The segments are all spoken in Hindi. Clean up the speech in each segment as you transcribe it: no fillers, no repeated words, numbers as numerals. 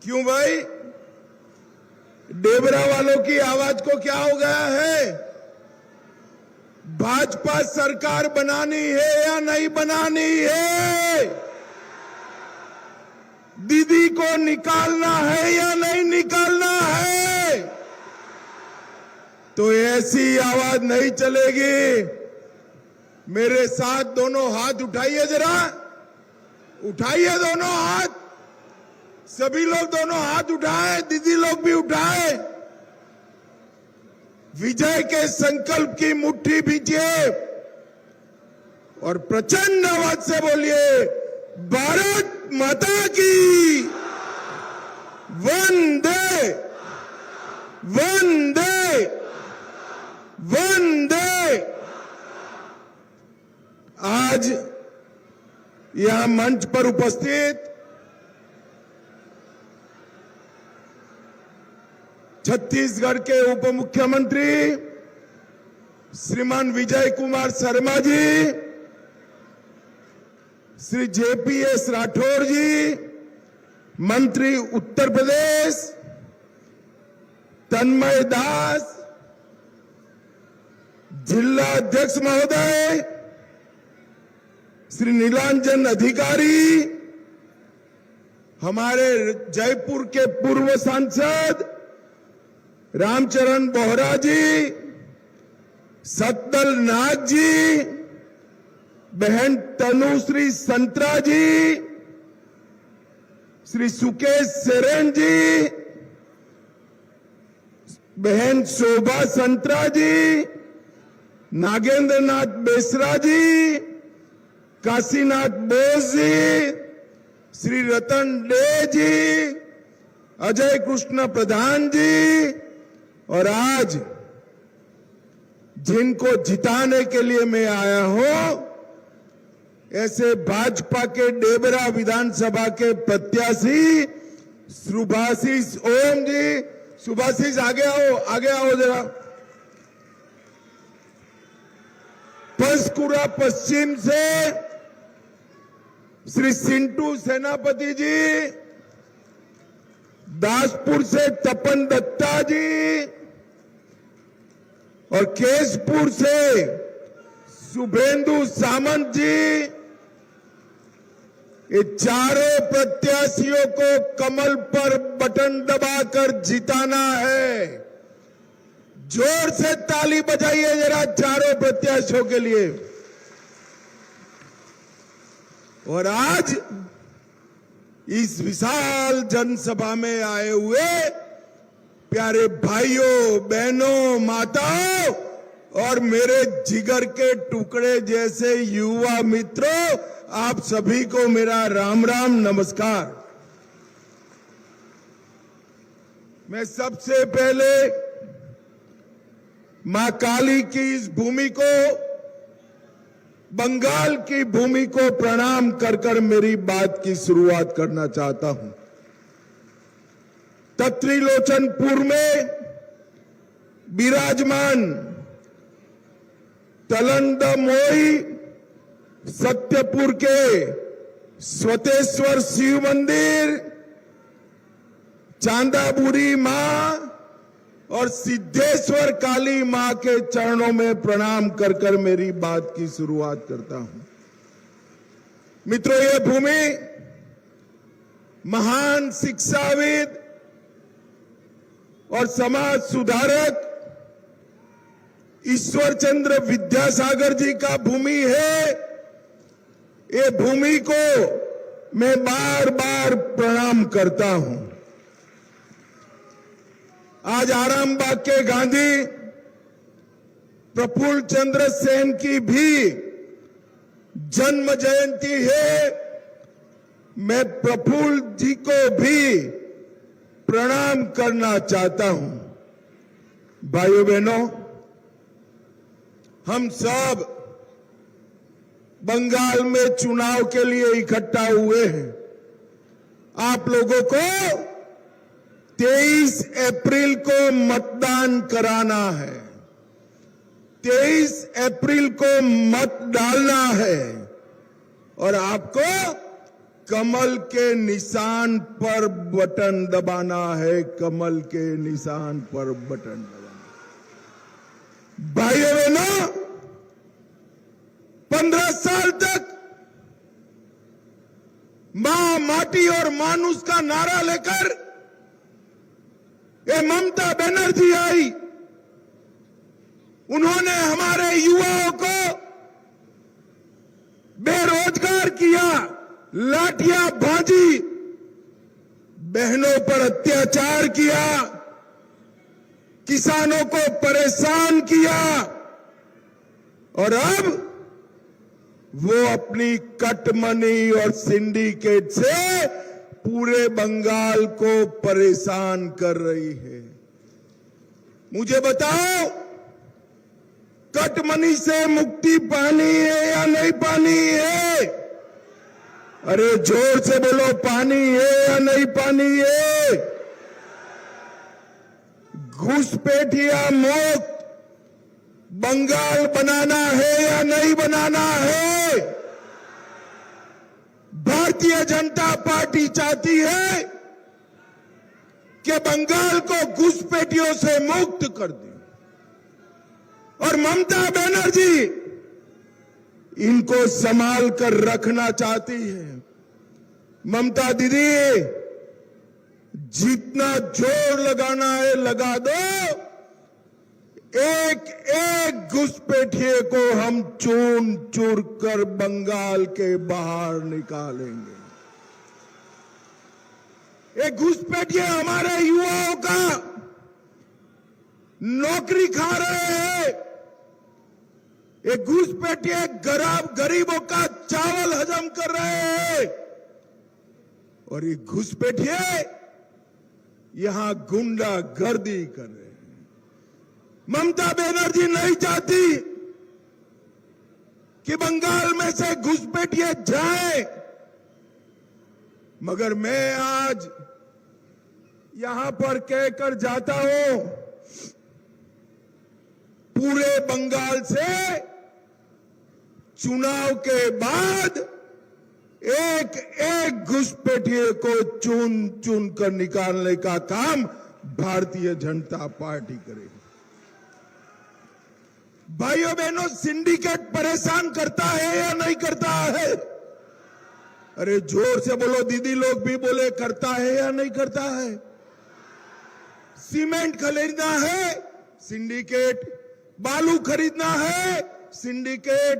क्यों भाई? डेबरा वालों की आवाज को क्या हो गया है? भाजपा सरकार बनानी है या नहीं बनानी है? दीदी को निकालना है या नहीं निकालना है? तो ऐसी आवाज नहीं चलेगी। मेरे साथ दोनों हाथ उठाइए, जरा उठाइए दोनों हाथ। सभी लोग दोनों हाथ उठाएं, दीदी लोग भी उठाएं। विजय के संकल्प की मुट्ठी भीजिए और प्रचंड आवाज से बोलिए, भारत माता की वंदे वंदे वंदे। आज यहां मंच पर उपस्थित छत्तीसगढ़ के उप मुख्यमंत्री श्रीमान विजय कुमार शर्मा जी, श्री जेपीएस राठौर जी, मंत्री उत्तर प्रदेश तन्मय दास, जिला अध्यक्ष महोदय श्री नीलांजन अधिकारी, हमारे जयपुर के पूर्व सांसद रामचरण बोहरा जी, सत्तल नाग जी, बहन तनुश्री संतरा जी, श्री सुकेश सेरेन जी, बहन शोभा संतरा जी, नागेंद्र नाथ बेसरा जी, काशीनाथ बोस जी, श्री रतन डे जी, अजय कृष्ण प्रधान जी, और आज जिनको जिताने के लिए मैं आया हूं, ऐसे भाजपा के डेबरा विधानसभा के प्रत्याशी सुभाषिष ओम जी। सुभाषिष आगे आओ जरा। पंचकुरा पश्चिम से श्री सिंटू सेनापति जी, दासपुर से तपन दत्ता जी और केशपुर से शुभेंदु सामंत जी, ये चारों प्रत्याशियों को कमल पर बटन दबाकर जिताना है। जोर से ताली बजाइए जरा चारों प्रत्याशियों के लिए। और आज इस विशाल जनसभा में आए हुए प्यारे भाइयों, बहनों, माताओं और मेरे जिगर के टुकड़े जैसे युवा मित्रों, आप सभी को मेरा राम राम नमस्कार। मैं सबसे पहले मां काली की इस भूमि को, बंगाल की भूमि को प्रणाम कर कर मेरी बात की शुरुआत करना चाहता हूं। तत्रिलोचनपुर में विराजमान तलंदमोई सत्यपुर के स्वतेश्वर शिव मंदिर, चांदाबुरी मां और सिद्धेश्वर काली मां के चरणों में प्रणाम कर कर मेरी बात की शुरुआत करता हूं। मित्रों, यह भूमि महान शिक्षाविद और समाज सुधारक ईश्वर चंद्र विद्यासागर जी का भूमि है। ये भूमि को मैं बार बार प्रणाम करता हूं। आज आरामबाग के गांधी प्रफुल्ल चंद्र सेन की भी जन्म जयंती है। मैं प्रफुल्ल जी को भी प्रणाम करना चाहता हूं। भाइयों बहनों, हम सब बंगाल में चुनाव के लिए इकट्ठा हुए हैं। आप लोगों को 23 अप्रैल को मतदान कराना है। 23 अप्रैल को मत डालना है और आपको कमल के निशान पर बटन दबाना है, कमल के निशान पर बटन दबाना। भाइयों बहनों, 15 साल तक मां, माटी और मानुष का नारा लेकर ये ममता बनर्जी आई। उन्होंने हमारे युवाओं को बेरोजगार किया, लाठियां भाजी, बहनों पर अत्याचार किया, किसानों को परेशान किया और अब वो अपनी कटमनी और सिंडिकेट से पूरे बंगाल को परेशान कर रही है। मुझे बताओ, कटमनी से मुक्ति पानी है या नहीं पानी है? अरे जोर से बोलो, पानी है या नहीं पानी है? घुसपैठिया मुक्त बंगाल बनाना है या नहीं बनाना है? भारतीय जनता पार्टी चाहती है कि बंगाल को घुसपैठियों से मुक्त कर दे और ममता बनर्जी इनको संभाल कर रखना चाहती है। ममता दीदी, जितना जोर लगाना है लगा दो, एक एक घुसपैठिए को हम चून चूर कर बंगाल के बाहर निकालेंगे। एक घुसपैठिए हमारे युवाओं का नौकरी खा रहे हैं, एक घुसपैठिए गरीबों का चावल हजम कर रहे हैं और ये घुसपैठिए यहां गुंडागर्दी कर रहे हैं। ममता बनर्जी नहीं चाहती कि बंगाल में से घुसपैठिए जाए, मगर मैं आज यहां पर कहकर जाता हूं, पूरे बंगाल से चुनाव के बाद एक एक घुसपैठिए को चुन चुन कर निकालने का काम भारतीय जनता पार्टी करेगी। भाइयों बहनों, सिंडिकेट परेशान करता है या नहीं करता है? अरे जोर से बोलो, दीदी लोग भी बोले, करता है या नहीं करता है? सीमेंट खरीदना है, सिंडिकेट, बालू खरीदना है, सिंडिकेट,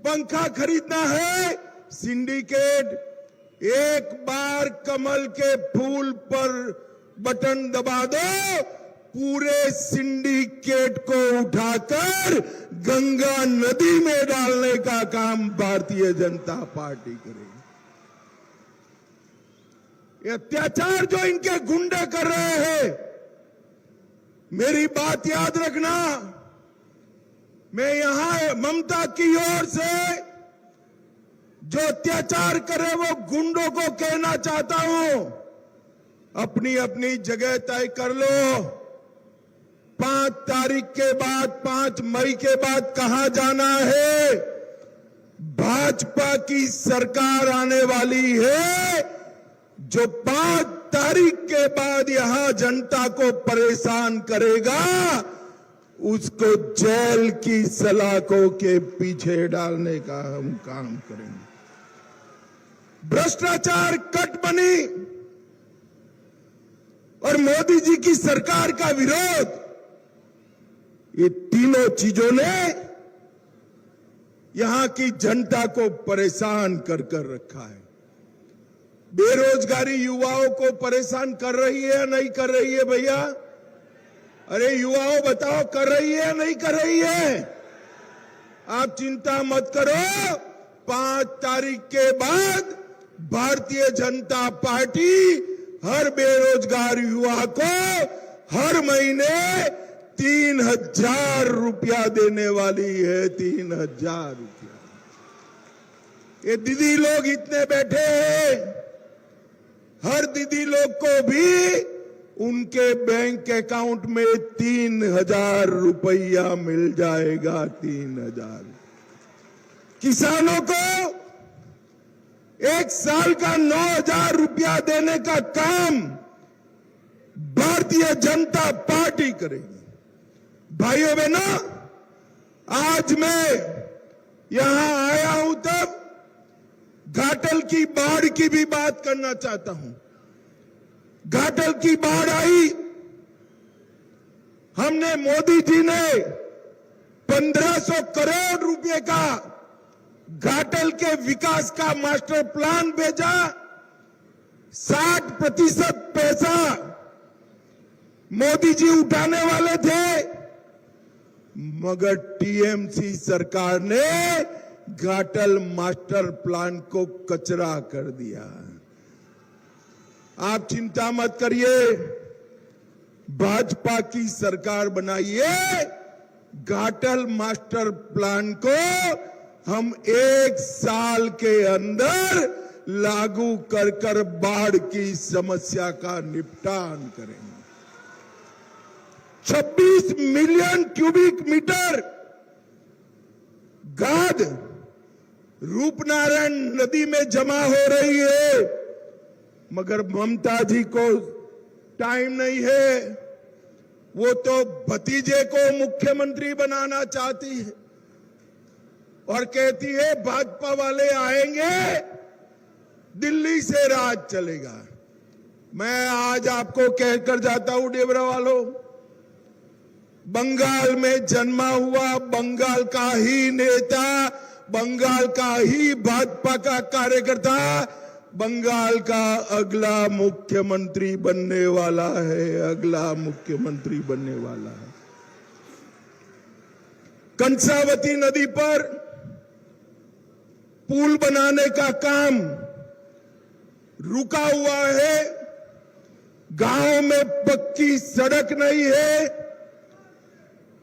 पंखा खरीदना है, सिंडिकेट। एक बार कमल के फूल पर बटन दबा दो, पूरे सिंडिकेट को उठाकर गंगा नदी में डालने का काम भारतीय जनता पार्टी करेगी। ये अत्याचार जो इनके गुंडे कर रहे हैं, मेरी बात याद रखना, मैं यहां ममता की ओर से जो अत्याचार करे वो गुंडों को कहना चाहता हूं, अपनी अपनी जगह तय कर लो। 5 तारीख के बाद, 5 मई के बाद कहां जाना है? भाजपा की सरकार आने वाली है, जो 5 तारीख के बाद यहां जनता को परेशान करेगा, उसको जेल की सलाखों के पीछे डालने का हम काम करेंगे। भ्रष्टाचार, कटमनी और मोदी जी की सरकार का विरोध, ये तीनों चीजों ने यहां की जनता को परेशान कर कर रखा है। बेरोजगारी युवाओं को परेशान कर रही है या नहीं कर रही है भैया? अरे युवाओं बताओ, कर रही है या नहीं कर रही है? आप चिंता मत करो, 5 तारीख के बाद भारतीय जनता पार्टी हर बेरोजगार युवा को हर महीने 3,000 रुपया देने वाली है। 3,000 रुपया। ये दीदी लोग इतने बैठे हैं, हर दीदी लोग को भी उनके बैंक अकाउंट में 3,000 रुपया मिल जाएगा। 3,000। किसानों को एक साल का 9,000 रुपया देने का काम भारतीय जनता पार्टी करेगी। भाइयों बहनों, आज मैं यहां आया हूं तब घाटल की बाढ़ की भी बात करना चाहता हूं। घाटल की बाढ़ आई, हमने मोदी जी ने 1500 करोड़ रुपए का घाटल के विकास का मास्टर प्लान भेजा। 60% पैसा मोदी जी उठाने वाले थे, मगर टीएमसी सरकार ने घाटल मास्टर प्लान को कचरा कर दिया। आप चिंता मत करिए, भाजपा की सरकार बनाइए, घाटल मास्टर प्लान को हम 1 साल के अंदर लागू कर बाढ़ की समस्या का निपटान करेंगे। 26 मिलियन क्यूबिक मीटर गाद रूपनारायण नदी में जमा हो रही है, मगर ममता जी को टाइम नहीं है। वो तो भतीजे को मुख्यमंत्री बनाना चाहती है और कहती है भाजपा वाले आएंगे, दिल्ली से राज चलेगा। मैं आज आपको कहकर जाता हूं, डेबरा वालों, बंगाल में जन्मा हुआ, बंगाल का ही नेता, बंगाल का ही भाजपा का कार्यकर्ता बंगाल का अगला मुख्यमंत्री बनने वाला है, अगला मुख्यमंत्री बनने वाला है। कंसावती नदी पर पुल बनाने का काम रुका हुआ है, गांव में पक्की सड़क नहीं है,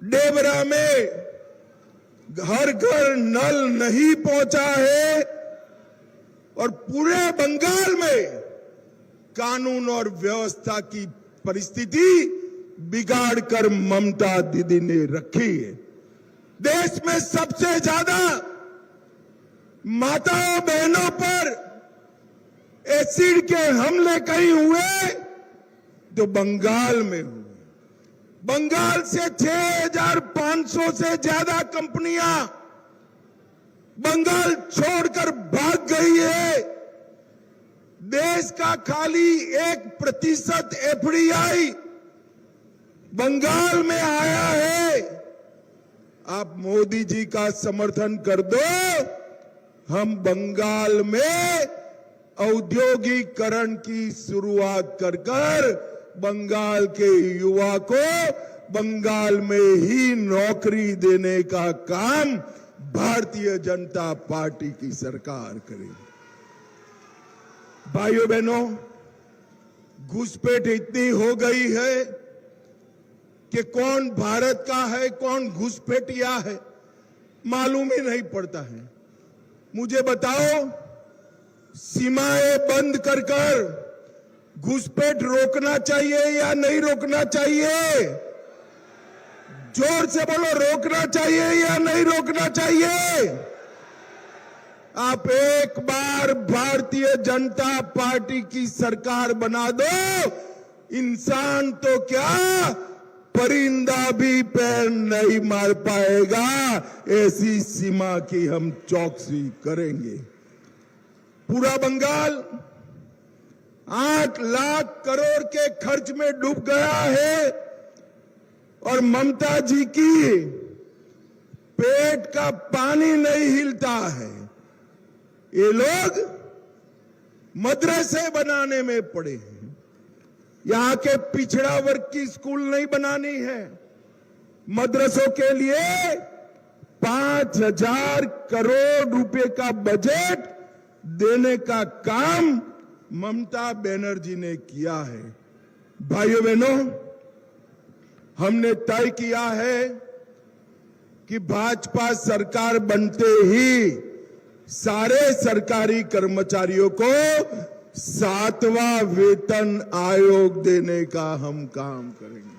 डेबरा में हर घर नल नहीं पहुंचा है और पूरे बंगाल में कानून और व्यवस्था की परिस्थिति बिगाड़कर ममता दीदी ने रखी है। देश में सबसे ज्यादा माताओं बहनों पर एसिड के हमले कहीं हुए तो बंगाल में हुए। बंगाल से 6,500 से ज्यादा कंपनियां बंगाल छोड़कर भाग गई है। देश का खाली 1% एफडीआई बंगाल में आया है। आप मोदी जी का समर्थन कर दो, हम बंगाल में औद्योगिकरण की शुरुआत कर बंगाल के युवा को बंगाल में ही नौकरी देने का काम भारतीय जनता पार्टी की सरकार करेगी। भाइयों बहनों, घुसपैठ इतनी हो गई है कि कौन भारत का है कौन घुसपैठिया है मालूम ही नहीं पड़ता है। मुझे बताओ, सीमाएं बंद कर घुसपैठ रोकना चाहिए या नहीं रोकना चाहिए? जोर से बोलो, रोकना चाहिए या नहीं रोकना चाहिए? आप एक बार भारतीय जनता पार्टी की सरकार बना दो, इंसान तो क्या परिंदा भी पैर नहीं मार पाएगा, ऐसी सीमा की हम चौकसी करेंगे। पूरा बंगाल 8 लाख करोड़ के खर्च में डूब गया है और ममता जी की पेट का पानी नहीं हिलता है। ये लोग मदरसे बनाने में पड़े हैं। यहां के पिछड़ा वर्ग की स्कूल नहीं बनानी है, मदरसों के लिए 5,000 करोड़ रुपए का बजट देने का काम ममता बनर्जी ने किया है। भाइयों बहनों, हमने तय किया है कि भाजपा सरकार बनते ही सारे सरकारी कर्मचारियों को 7वां वेतन आयोग देने का हम काम करेंगे।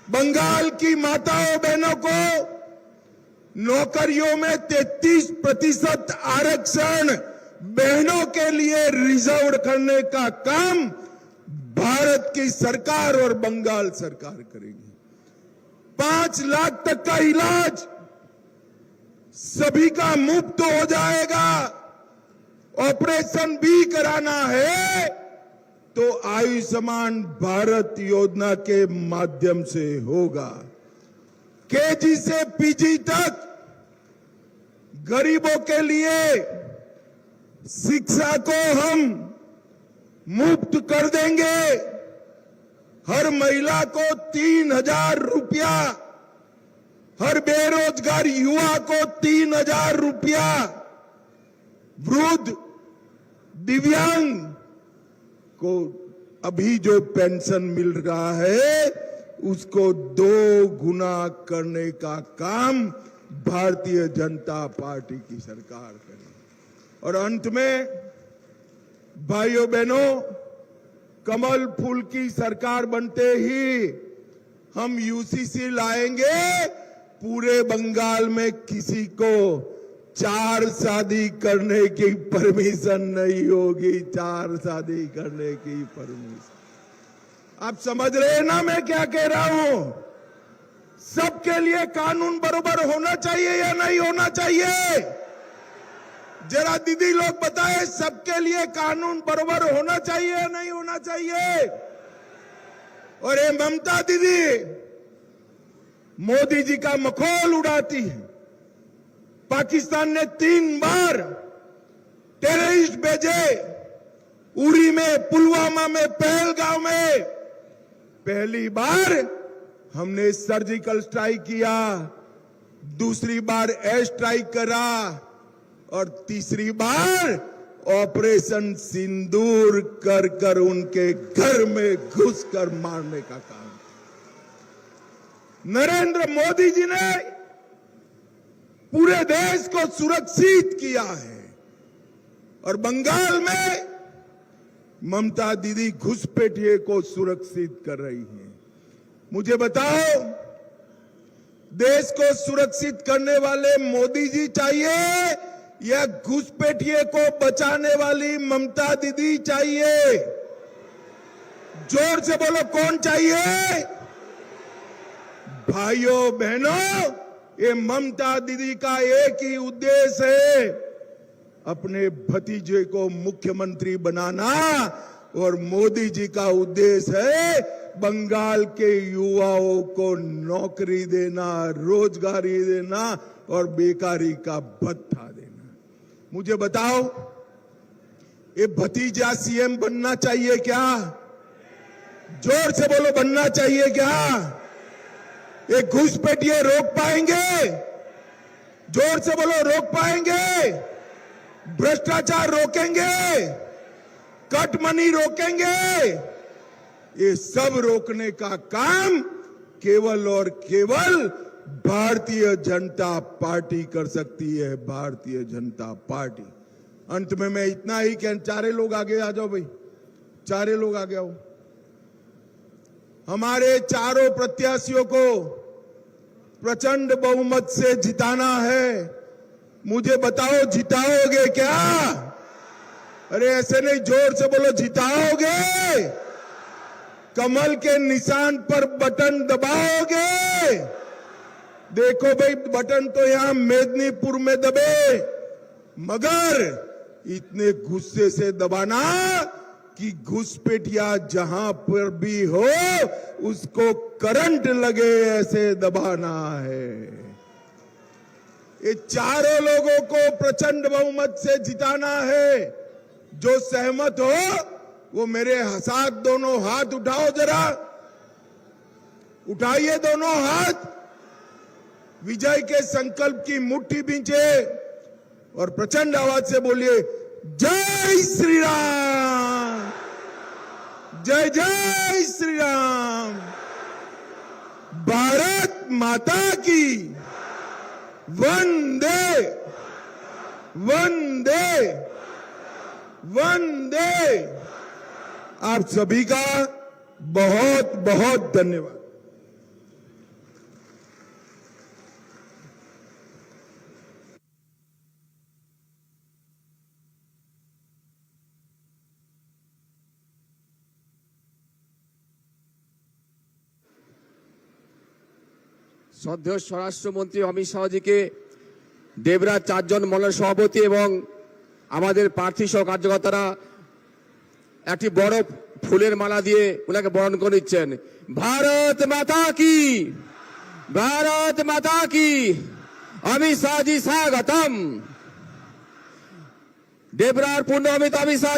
बंगाल की माताओं बहनों को नौकरियों में 33% आरक्षण बहनों के लिए रिजर्व करने का काम भारत की सरकार और बंगाल सरकार करेगी। 5 लाख तक का इलाज सभी का मुफ्त हो जाएगा। ऑपरेशन भी कराना है तो आयुष्मान भारत योजना के माध्यम से होगा। केजी से पीजी तक गरीबों के लिए शिक्षा को हम मुफ्त कर देंगे। हर महिला को 3,000 रुपया, हर बेरोजगार युवा को 3,000 रुपया, वृद्ध दिव्यांग को अभी जो पेंशन मिल रहा है उसको 2 गुना करने का काम भारतीय जनता पार्टी की सरकार करेगी। और अंत में भाइयों बहनों, कमल फूल की सरकार बनते ही हम यूसीसी लाएंगे। पूरे बंगाल में किसी को 4 शादी करने की परमिशन नहीं होगी। 4 शादी करने की परमिशन। आप समझ रहे हैं ना मैं क्या कह रहा हूं? सबके लिए कानून बराबर होना चाहिए या नहीं होना चाहिए? जरा दीदी लोग बताएं, सबके लिए कानून बराबर होना चाहिए या नहीं होना चाहिए? और ये ममता दीदी मोदी जी का मखौल उड़ाती है। पाकिस्तान ने 3 बार टेररिस्ट भेजे, उरी में, पुलवामा में, पहलगांव में। पहली बार हमने सर्जिकल स्ट्राइक किया, दूसरी एयर स्ट्राइक करा और तीसरी बार ऑपरेशन सिंदूर कर कर उनके घर में घुसकर मारने का काम। नरेंद्र मोदी जी ने पूरे देश को सुरक्षित किया है और बंगाल में ममता दीदी घुसपैठिए को सुरक्षित कर रही है। मुझे बताओ, देश को सुरक्षित करने वाले मोदी जी चाहिए या घुसपैठिए को बचाने वाली ममता दीदी चाहिए? जोर से बोलो, कौन चाहिए? भाइयों बहनों, ये ममता दीदी का एक ही उद्देश्य है, अपने भतीजे को मुख्यमंत्री बनाना। और मोदी जी का उद्देश्य है बंगाल के युवाओं को नौकरी देना, रोजगारी देना और बेकारी का भत्ता देना। मुझे बताओ, ये भतीजा सीएम बनना चाहिए क्या? जोर से बोलो, बनना चाहिए क्या? ये घुसपैठिए रोक पाएंगे? जोर से बोलो, रोक पाएंगे? भ्रष्टाचार रोकेंगे? कट मनी रोकेंगे? ये सब रोकने का काम केवल और केवल भारतीय जनता पार्टी कर सकती है। भारतीय जनता पार्टी। अंत में मैं इतना ही कह, 4 लोग आगे आ जाओ भाई, 4 लोग आगे आओ। हमारे चारों प्रत्याशियों को प्रचंड बहुमत से जिताना है। मुझे बताओ, जिताओगे क्या? अरे ऐसे नहीं, जोर से बोलो, जिताओगे? कमल के निशान पर बटन दबाओगे? देखो भाई, बटन तो यहां मेदिनीपुर में दबे, मगर इतने गुस्से से दबाना कि घुसपैठिया जहां पर भी हो उसको करंट लगे, ऐसे दबाना है। ये चारों लोगों को प्रचंड बहुमत से जिताना है। जो सहमत हो वो मेरे साथ दोनों हाथ उठाओ, जरा उठाइए दोनों हाथ। विजय के संकल्प की मुट्ठी बींचे और प्रचंड आवाज से बोलिए, जय श्री राम, जय जय श्री राम, भारत माता की वंदे वंदे वंदे। आप सभी का बहुत बहुत धन्यवाद। শ্রদ্ধেয় স্বরাষ্ট্রমন্ত্রী অমিত শাহজিকে দেবরা 4 জন মন্ডল সভাপতি এবং আমাদের প্রার্থী সহ কার্যকর্তারা একটি বড় ফুলের মালা দিয়ে ওনাকে বরণ করে নিচ্ছেন। ভারত মাতা কি, ভারত মাতা কি। অমিত শাহজি স্বাগতম। দেবরার পূর্ণ অমিত শাহ